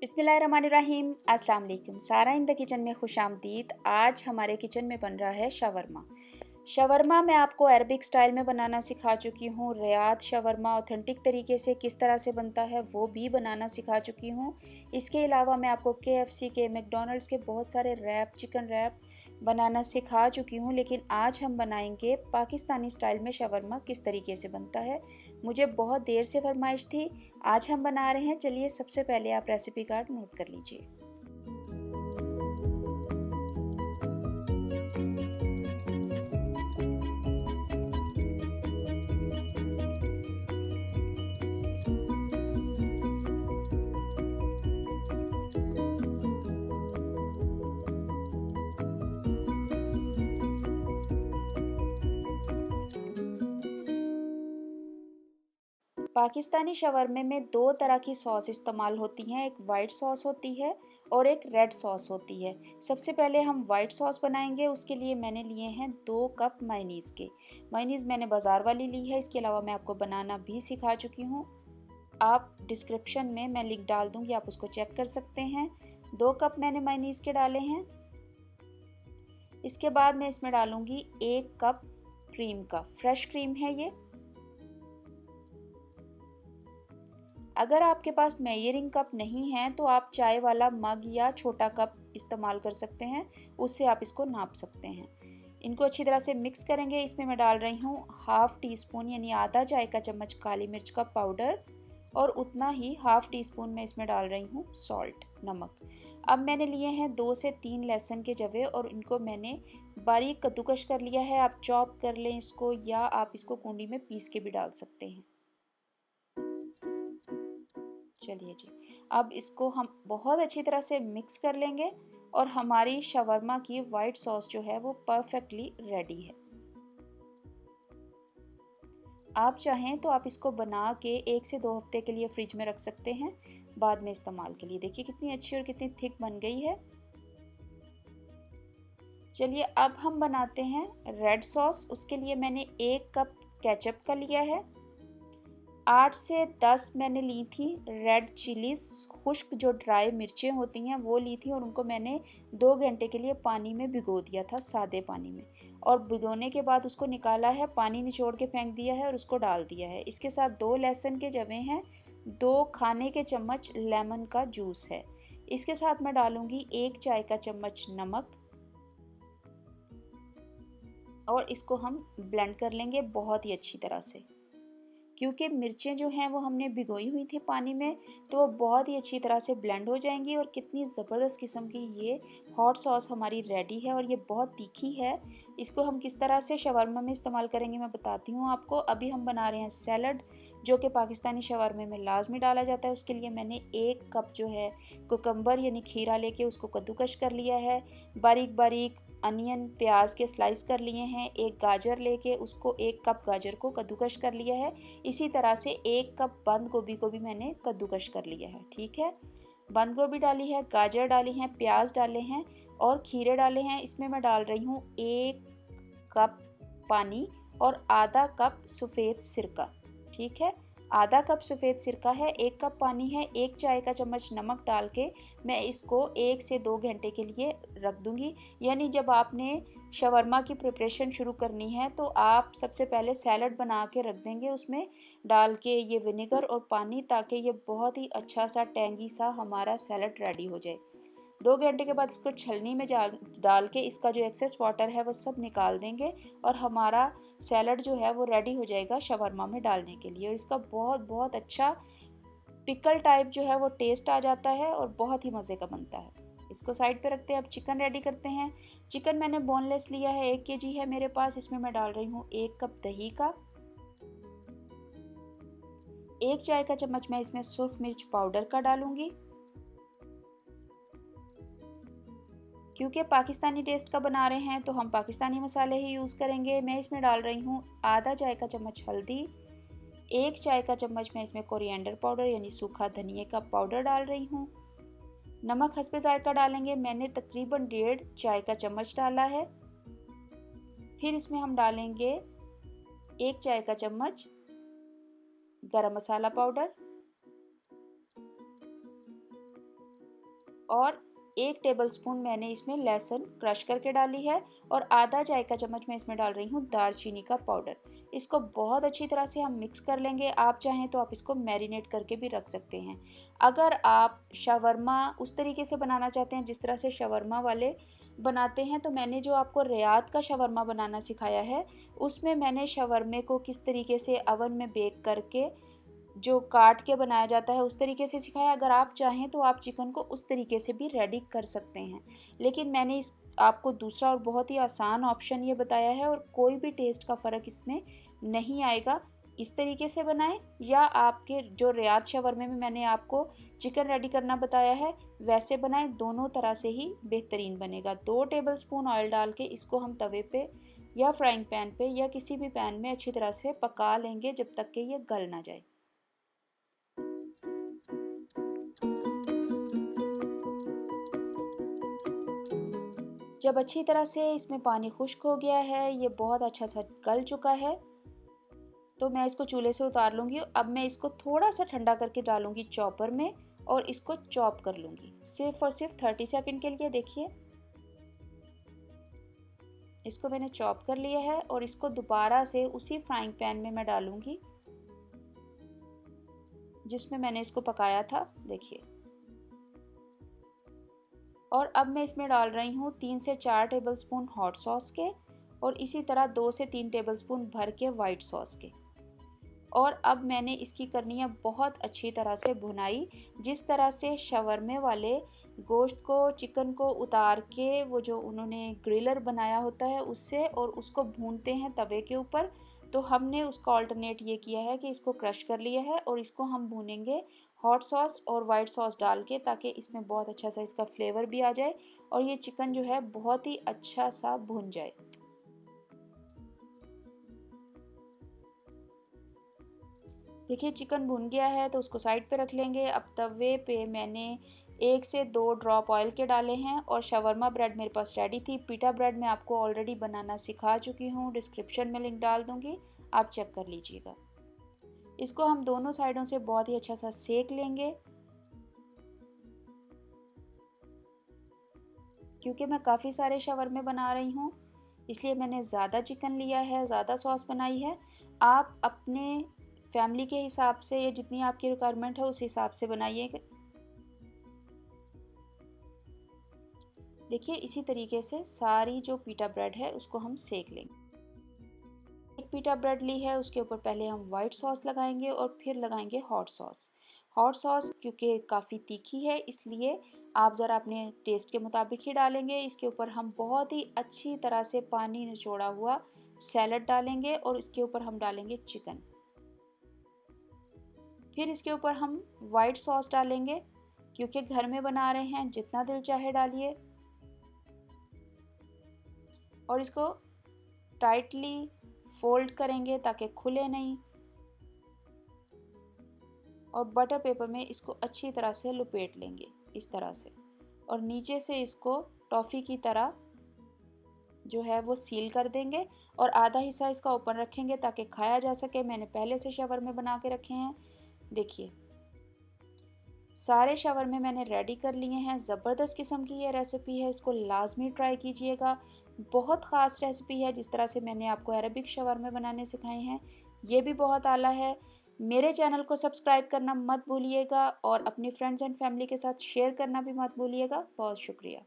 बिस्मिल्लाहिर्रहमानिर्रहीम। अस्सलाम वालेकुम। सारा इन द किचन में खुशामदीद। आज हमारे किचन में बन रहा है शवरमा। शवरमा मैं आपको अरबिक स्टाइल में बनाना सिखा चुकी हूँ। रियाद शवरमा ऑथेंटिक तरीके से किस तरह से बनता है वो भी बनाना सिखा चुकी हूँ। इसके अलावा मैं आपको KFC के, मैकडॉनल्ड्स के बहुत सारे रैप, चिकन रैप बनाना सिखा चुकी हूँ। लेकिन आज हम बनाएंगे पाकिस्तानी स्टाइल में शवरमा किस तरीके से बनता है। मुझे बहुत देर से फरमाइश थी, आज हम बना रहे हैं। चलिए सबसे पहले आप रेसिपी कार्ड नोट कर लीजिए। पाकिस्तानी शवरमे में दो तरह की सॉस इस्तेमाल होती हैं, एक वाइट सॉस होती है और एक रेड सॉस होती है। सबसे पहले हम वाइट सॉस बनाएंगे। उसके लिए मैंने लिए हैं 2 कप मायोनीज़ के। मायोनीज़ मैंने बाज़ार वाली ली है। इसके अलावा मैं आपको बनाना भी सिखा चुकी हूँ। आप डिस्क्रिप्शन में मैं लिंक डाल दूँगी, आप उसको चेक कर सकते हैं। 2 कप मैंने मायोनीज़ के डाले हैं। इसके बाद मैं इसमें डालूँगी 1 कप क्रीम का, फ्रेश क्रीम है ये। अगर आपके पास मेजरिंग कप नहीं है तो आप चाय वाला मग या छोटा कप इस्तेमाल कर सकते हैं, उससे आप इसको नाप सकते हैं। इनको अच्छी तरह से मिक्स करेंगे। इसमें मैं डाल रही हूँ हाफ़ टी स्पून यानी आधा चाय का चम्मच काली मिर्च का पाउडर और उतना ही हाफ़ टी स्पून मैं इसमें डाल रही हूँ सॉल्ट, नमक। अब मैंने लिए हैं 2 से 3 लहसुन के जवे और इनको मैंने बारीक कद्दूकश कर लिया है। आप चॉप कर लें इसको या आप इसको कूंडी में पीस के भी डाल सकते हैं। चलिए जी, अब इसको हम बहुत अच्छी तरह से मिक्स कर लेंगे और हमारी शवरमा की वाइट सॉस जो है वो परफेक्टली रेडी है। आप चाहें तो आप इसको बना के 1 से 2 हफ्ते के लिए फ्रिज में रख सकते हैं बाद में इस्तेमाल के लिए। देखिए कितनी अच्छी और कितनी थिक बन गई है। चलिए अब हम बनाते हैं रेड सॉस। उसके लिए मैंने 1 कप केचप का लिया है। 8 से 10 मैंने ली थी रेड चिलीज़, खुश्क जो ड्राई मिर्चें होती हैं वो ली थी और उनको मैंने 2 घंटे के लिए पानी में भिगो दिया था, सादे पानी में। और भिगोने के बाद उसको निकाला है, पानी निचोड़ के फेंक दिया है और उसको डाल दिया है। इसके साथ 2 लहसुन के जवे हैं, 2 खाने के चम्मच लेमन का जूस है। इसके साथ मैं डालूँगी 1 चाय का चम्मच नमक और इसको हम ब्लेंड कर लेंगे बहुत ही अच्छी तरह से। क्योंकि मिर्चें जो हैं वो हमने भिगोई हुई थी पानी में, तो वो बहुत ही अच्छी तरह से ब्लेंड हो जाएंगी। और कितनी ज़बरदस्त किस्म की ये हॉट सॉस हमारी रेडी है और ये बहुत तीखी है। इसको हम किस तरह से शवरमा में इस्तेमाल करेंगे मैं बताती हूँ आपको। अभी हम बना रहे हैं सैलड, जो कि पाकिस्तानी शवरमे में लाजमी डाला जाता है। उसके लिए मैंने 1 कप जो है कुकम्बर यानी खीरा लेके उसको कद्दूकश कर लिया है। बारीक बारीक अनियन, प्याज के स्लाइस कर लिए हैं। 1 गाजर लेके उसको 1 कप गाजर को कद्दूकश कर लिया है। इसी तरह से 1 कप बंद गोभी को भी मैंने कद्दूकश कर लिया है। ठीक है, बंद गोभी डाली है, गाजर डाली है, प्याज डाले हैं और खीरे डाले हैं। इसमें मैं डाल रही हूँ 1 कप पानी और आधा कप सफ़ेद सिरका। ठीक है, आधा कप सफ़ेद सिरका है, 1 कप पानी है, 1 चाय का चम्मच नमक डाल के मैं इसको 1 से 2 घंटे के लिए रख दूंगी। यानी जब आपने शवरमा की प्रिपरेशन शुरू करनी है तो आप सबसे पहले सैलड बना के रख देंगे उसमें डाल के ये विनेगर और पानी, ताकि ये बहुत ही अच्छा सा टेंगी सा हमारा सैलड रेडी हो जाए। 2 घंटे के बाद इसको छलनी में डाल के इसका जो एक्सेस वाटर है वो सब निकाल देंगे और हमारा सैलड जो है वो रेडी हो जाएगा शवरमा में डालने के लिए। और इसका बहुत बहुत अच्छा पिकल टाइप जो है वो टेस्ट आ जाता है और बहुत ही मज़े का बनता है। इसको साइड पे रखते हैं। अब चिकन रेडी करते हैं। चिकन मैंने बोनलेस लिया है, 1 kg है मेरे पास। इसमें मैं डाल रही हूँ 1 कप दही का, 1 चाय का चम्मच मैं इसमें सुर्ख मिर्च पाउडर का डालूंगी। क्योंकि पाकिस्तानी टेस्ट का बना रहे हैं तो हम पाकिस्तानी मसाले ही यूज़ करेंगे। मैं इसमें डाल रही हूँ आधा चाय का चम्मच हल्दी, 1 चाय का चम्मच मैं इसमें कोरिएंडर पाउडर यानी सूखा धनिया का पाउडर डाल रही हूँ। नमक हस्बे जायका डालेंगे, मैंने तकरीबन 1.5 चाय का चम्मच डाला है। फिर इसमें हम डालेंगे 1 चाय का चम्मच गरम मसाला पाउडर, और 1 टेबलस्पून मैंने इसमें लहसुन क्रश करके डाली है और आधा चाय का चम्मच मैं इसमें डाल रही हूँ दालचीनी का पाउडर। इसको बहुत अच्छी तरह से हम मिक्स कर लेंगे। आप चाहें तो आप इसको मैरिनेट करके भी रख सकते हैं। अगर आप शवरमा उस तरीके से बनाना चाहते हैं जिस तरह से शवरमा वाले बनाते हैं, तो मैंने जो आपको रियाद का शवरमा बनाना सिखाया है उसमें मैंने शवरमे को किस तरीके से अवन में बेक करके जो काट के बनाया जाता है उस तरीके से सिखाया। अगर आप चाहें तो आप चिकन को उस तरीके से भी रेडी कर सकते हैं, लेकिन मैंने इस आपको दूसरा और बहुत ही आसान ऑप्शन ये बताया है और कोई भी टेस्ट का फ़र्क इसमें नहीं आएगा। इस तरीके से बनाएं या आपके जो रियाद शवरमे में मैंने आपको चिकन रेडी करना बताया है वैसे बनाएं, दोनों तरह से ही बेहतरीन बनेगा। 2 टेबलस्पून ऑयल डाल के इसको हम तवे पे या फ्राइंग पैन पे या किसी भी पैन में अच्छी तरह से पका लेंगे जब तक कि ये गल ना जाए। जब अच्छी तरह से इसमें पानी खुश्क हो गया है, ये बहुत अच्छा सा गल चुका है, तो मैं इसको चूल्हे से उतार लूँगी। अब मैं इसको थोड़ा सा ठंडा करके डालूँगी चॉपर में और इसको चॉप कर लूँगी सिर्फ और सिर्फ 30 सेकंड के लिए। देखिए इसको मैंने चॉप कर लिया है और इसको दोबारा से उसी फ्राइंग पैन में मैं डालूँगी जिसमें मैंने इसको पकाया था। देखिए, और अब मैं इसमें डाल रही हूँ 3 से 4 टेबलस्पून हॉट सॉस के और इसी तरह 2 से 3 टेबलस्पून भर के वाइट सॉस के। और अब मैंने इसकी करनी है बहुत अच्छी तरह से भुनाई, जिस तरह से शवरमे वाले गोश्त को चिकन को उतार के वो जो उन्होंने ग्रिलर बनाया होता है उससे और उसको भूनते हैं तवे के ऊपर, तो हमने उसका ऑल्टरनेट ये किया है कि इसको क्रश कर लिया है और इसको हम भूनेंगे हॉट सॉस और वाइट सॉस डाल के, ताकि इसमें बहुत अच्छा सा इसका फ्लेवर भी आ जाए और ये चिकन जो है बहुत ही अच्छा सा भुन जाए। देखिए चिकन भुन गया है तो उसको साइड पे रख लेंगे। अब तवे पे मैंने 1 से 2 ड्रॉप ऑयल के डाले हैं और शवरमा ब्रेड मेरे पास रेडी थी। पिटा ब्रेड मैं आपको ऑलरेडी बनाना सिखा चुकी हूँ, डिस्क्रिप्शन में लिंक डाल दूँगी, आप चेक कर लीजिएगा। इसको हम दोनों साइडों से बहुत ही अच्छा सा सेक लेंगे। क्योंकि मैं काफ़ी सारे शवरमे बना रही हूँ इसलिए मैंने ज़्यादा चिकन लिया है, ज़्यादा सॉस बनाई है। आप अपने फैमिली के हिसाब से या जितनी आपकी रिक्वायरमेंट है उस हिसाब से बनाइए। देखिए इसी तरीके से सारी जो पिटा ब्रेड है उसको हम सेक लेंगे। एक पिटा ब्रेड ली है, उसके ऊपर पहले हम वाइट सॉस लगाएंगे और फिर लगाएंगे हॉट सॉस। हॉट सॉस क्योंकि काफ़ी तीखी है इसलिए आप ज़रा अपने टेस्ट के मुताबिक ही डालेंगे। इसके ऊपर हम बहुत ही अच्छी तरह से पानी निचोड़ा हुआ सैलड डालेंगे और इसके ऊपर हम डालेंगे चिकन। फिर इसके ऊपर हम वाइट सॉस डालेंगे, क्योंकि घर में बना रहे हैं, जितना दिल चाहे डालिए। और इसको टाइटली फोल्ड करेंगे ताकि खुले नहीं और बटर पेपर में इसको अच्छी तरह से लपेट लेंगे इस तरह से, और नीचे से इसको टॉफ़ी की तरह जो है वो सील कर देंगे और आधा हिस्सा इसका ओपन रखेंगे ताकि खाया जा सके। मैंने पहले से शवरमे बना के रखे हैं। देखिए सारे शवरमे मैंने रेडी कर लिए हैं। ज़बरदस्त किस्म की ये रेसिपी है, इसको लाजमी ट्राई कीजिएगा। बहुत ख़ास रेसिपी है। जिस तरह से मैंने आपको अरबिक शवरमे बनाने सिखाए हैं ये भी बहुत आला है। मेरे चैनल को सब्सक्राइब करना मत भूलिएगा और अपनी फ्रेंड्स एंड फैमिली के साथ शेयर करना भी मत भूलिएगा। बहुत शुक्रिया।